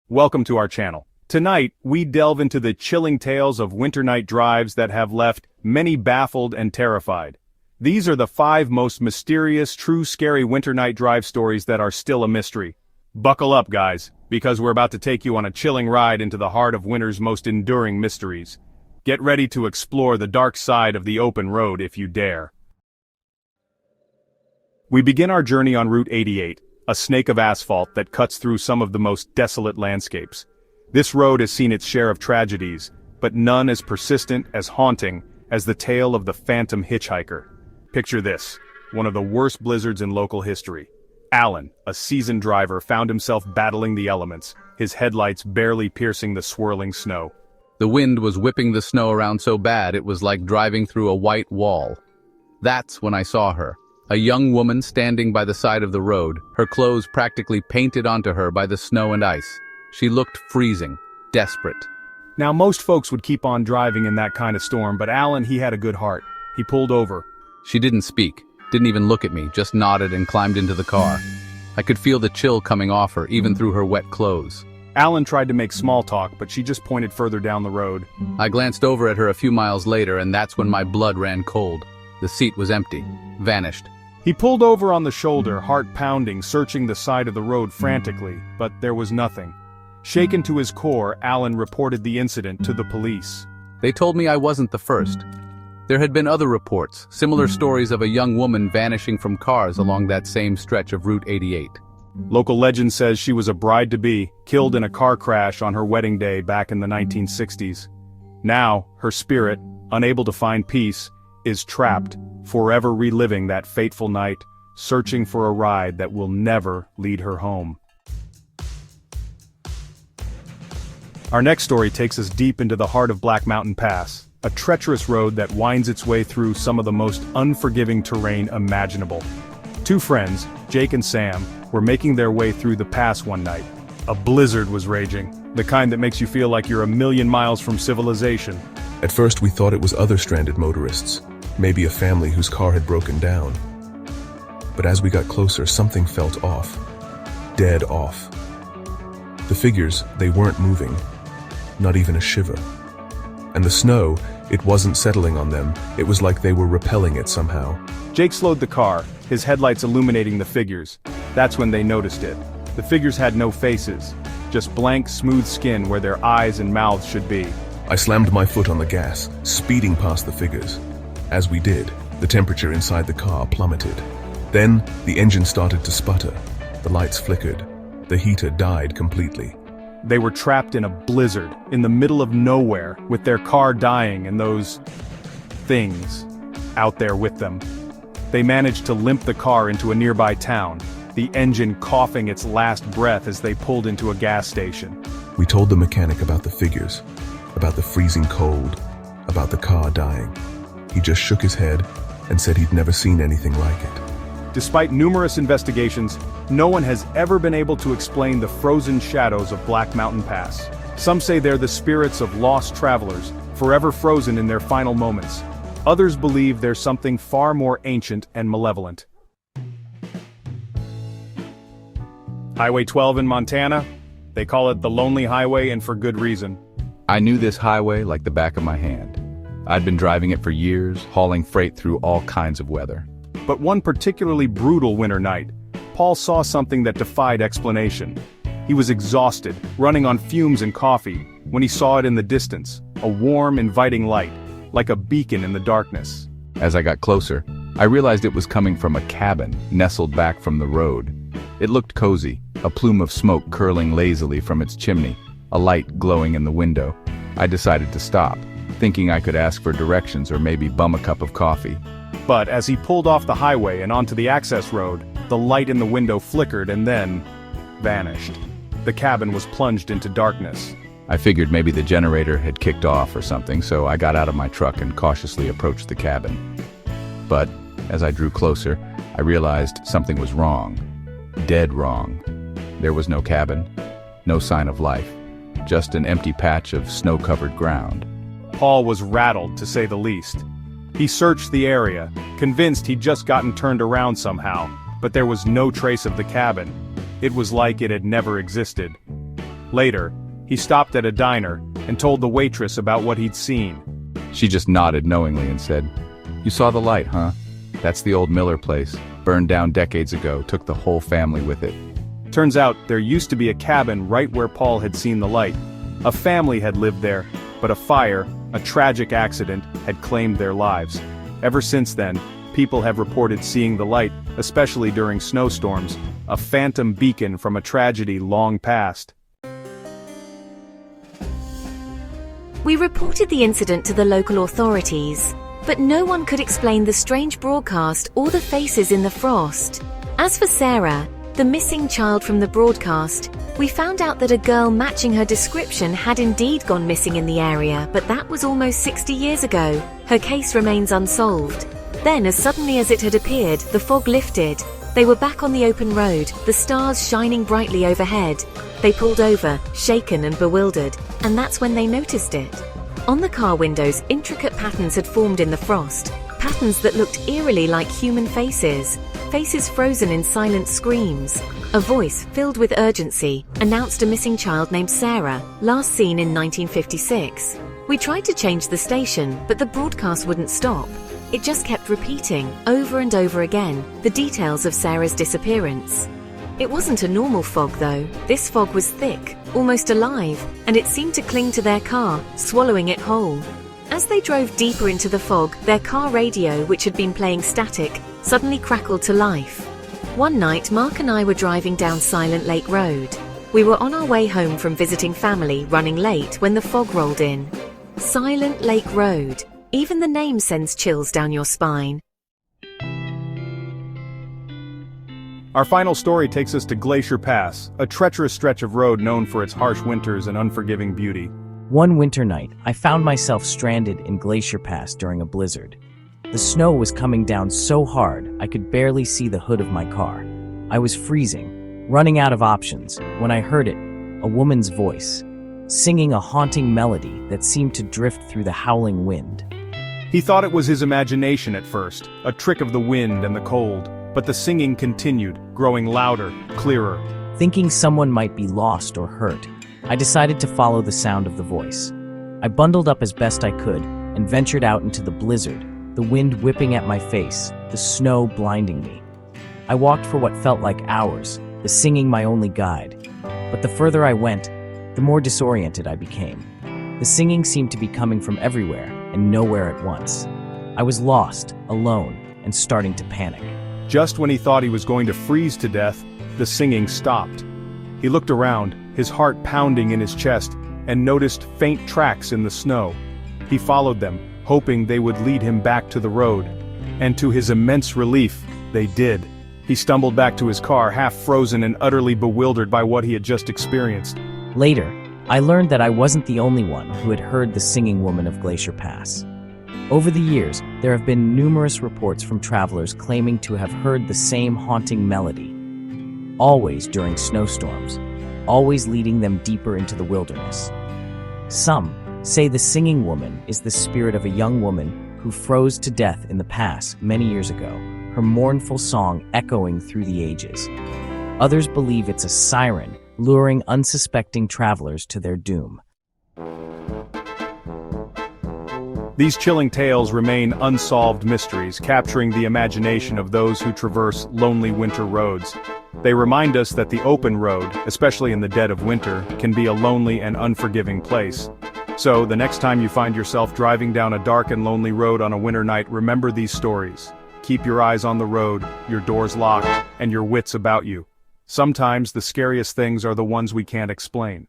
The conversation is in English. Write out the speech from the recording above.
Welcome to our channel. Tonight, we delve into the chilling tales of winter night drives that have left many baffled and terrified. These are the 5 most mysterious, true scary winter night drive stories that are still a mystery. Buckle up, guys, because we're about to take you on a chilling ride into the heart of winter's most enduring mysteries. Get ready to explore the dark side of the open road if you dare. We begin our journey on Route 88. A snake of asphalt that cuts through some of the most desolate landscapes. This road has seen its share of tragedies, but none as persistent, as haunting, as the tale of the Phantom Hitchhiker. Picture this, one of the worst blizzards in local history. Alan, a seasoned driver, found himself battling the elements, his headlights barely piercing the swirling snow. The wind was whipping the snow around so bad it was like driving through a white wall. That's when I saw her. A young woman standing by the side of the road, her clothes practically painted onto her by the snow and ice. She looked freezing, desperate. Now most folks would keep on driving in that kind of storm, but Alan, he had a good heart. He pulled over. She didn't speak, didn't even look at me, just nodded and climbed into the car. I could feel the chill coming off her, even through her wet clothes. Alan tried to make small talk, but she just pointed further down the road. I glanced over at her a few miles later, and that's when my blood ran cold. The seat was empty, vanished. He pulled over on the shoulder, heart pounding, searching the side of the road frantically, but there was nothing. Shaken to his core, Alan reported the incident to the police. They told me I wasn't the first. There had been other reports, similar stories of a young woman vanishing from cars along that same stretch of Route 88. Local legend says she was a bride-to-be, killed in a car crash on her wedding day back in the 1960s. Now, her spirit, unable to find peace, is trapped, forever reliving that fateful night, searching for a ride that will never lead her home. Our next story takes us deep into the heart of Black Mountain Pass, a treacherous road that winds its way through some of the most unforgiving terrain imaginable. 2 friends, Jake and Sam, were making their way through the pass one night. A blizzard was raging, the kind that makes you feel like you're a million miles from civilization. At first we thought it was other stranded motorists, maybe a family whose car had broken down. But as we got closer, something felt off. Dead off. The figures, they weren't moving. Not even a shiver. And the snow, it wasn't settling on them, it was like they were repelling it somehow. Jake slowed the car, his headlights illuminating the figures. That's when they noticed it. The figures had no faces, just blank, smooth skin where their eyes and mouths should be. I slammed my foot on the gas, speeding past the figures. As we did, the temperature inside the car plummeted. Then, the engine started to sputter. The lights flickered. The heater died completely. They were trapped in a blizzard, in the middle of nowhere, with their car dying and those things out there with them. They managed to limp the car into a nearby town, the engine coughing its last breath as they pulled into a gas station. We told the mechanic about the figures, about the freezing cold, about the car dying. He just shook his head and said he'd never seen anything like it. Despite numerous investigations, no one has ever been able to explain the frozen shadows of Black Mountain Pass. Some say they're the spirits of lost travelers, forever frozen in their final moments. Others believe there's something far more ancient and malevolent. Highway 12 in Montana? They call it the Lonely Highway, and for good reason. I knew this highway like the back of my hand. I'd been driving it for years, hauling freight through all kinds of weather. But one particularly brutal winter night, Paul saw something that defied explanation. He was exhausted, running on fumes and coffee, when he saw it in the distance, a warm, inviting light, like a beacon in the darkness. As I got closer, I realized it was coming from a cabin, nestled back from the road. It looked cozy, a plume of smoke curling lazily from its chimney, a light glowing in the window. I decided to stop, thinking I could ask for directions or maybe bum a cup of coffee. But as he pulled off the highway and onto the access road, the light in the window flickered and then vanished. The cabin was plunged into darkness. I figured maybe the generator had kicked off or something, so I got out of my truck and cautiously approached the cabin. But as I drew closer, I realized something was wrong. Dead wrong. There was no cabin, no sign of life, just an empty patch of snow-covered ground. Paul was rattled, to say the least. He searched the area, convinced he'd just gotten turned around somehow, but there was no trace of the cabin. It was like it had never existed. Later, he stopped at a diner and told the waitress about what he'd seen. She just nodded knowingly and said, "You saw the light, huh? That's the old Miller place. Burned down decades ago, took the whole family with it." Turns out there used to be a cabin right where Paul had seen the light. A family had lived there, but a fire, a tragic accident, had claimed their lives. Ever since then, people have reported seeing the light, especially during snowstorms, a phantom beacon from a tragedy long past. We reported the incident to the local authorities, but no one could explain the strange broadcast or the faces in the frost. As for Sarah, the missing child from the broadcast, we found out that a girl matching her description had indeed gone missing in the area, but that was almost 60 years ago. Her case remains unsolved. Then, as suddenly as it had appeared, the fog lifted. They were back on the open road, the stars shining brightly overhead. They pulled over, shaken and bewildered, and that's when they noticed it. On the car windows, intricate patterns had formed in the frost, patterns that looked eerily like human faces, faces frozen in silent screams. A voice, filled with urgency, announced a missing child named Sarah, last seen in 1956. We tried to change the station, but the broadcast wouldn't stop. It just kept repeating, over and over again, the details of Sarah's disappearance. It wasn't a normal fog though. This fog was thick, almost alive, and it seemed to cling to their car, swallowing it whole. As they drove deeper into the fog, their car radio, which had been playing static, suddenly crackled to life. One night, Mark and I were driving down Silent Lake Road. We were on our way home from visiting family, running late, when the fog rolled in. Silent Lake Road. Even the name sends chills down your spine. Our final story takes us to Glacier Pass, a treacherous stretch of road known for its harsh winters and unforgiving beauty. One winter night, I found myself stranded in Glacier Pass during a blizzard. The snow was coming down so hard, I could barely see the hood of my car. I was freezing, running out of options, when I heard it, a woman's voice, singing a haunting melody that seemed to drift through the howling wind. He thought it was his imagination at first, a trick of the wind and the cold, but the singing continued, growing louder, clearer. Thinking someone might be lost or hurt, I decided to follow the sound of the voice. I bundled up as best I could and ventured out into the blizzard, the wind whipping at my face, the snow blinding me. I walked for what felt like hours, the singing my only guide. But the further I went, the more disoriented I became. The singing seemed to be coming from everywhere and nowhere at once. I was lost, alone, and starting to panic. Just when he thought he was going to freeze to death, the singing stopped. He looked around, his heart pounding in his chest, and noticed faint tracks in the snow. He followed them, hoping they would lead him back to the road. And to his immense relief, they did. He stumbled back to his car, half frozen and utterly bewildered by what he had just experienced. Later, I learned that I wasn't the only one who had heard the singing woman of Glacier Pass. Over the years, there have been numerous reports from travelers claiming to have heard the same haunting melody, always during snowstorms, always leading them deeper into the wilderness. Some say the singing woman is the spirit of a young woman who froze to death in the pass many years ago, her mournful song echoing through the ages. Others believe it's a siren, luring unsuspecting travelers to their doom. These chilling tales remain unsolved mysteries, capturing the imagination of those who traverse lonely winter roads. They remind us that the open road, especially in the dead of winter, can be a lonely and unforgiving place. So, the next time you find yourself driving down a dark and lonely road on a winter night, remember these stories. Keep your eyes on the road, your doors locked, and your wits about you. Sometimes the scariest things are the ones we can't explain.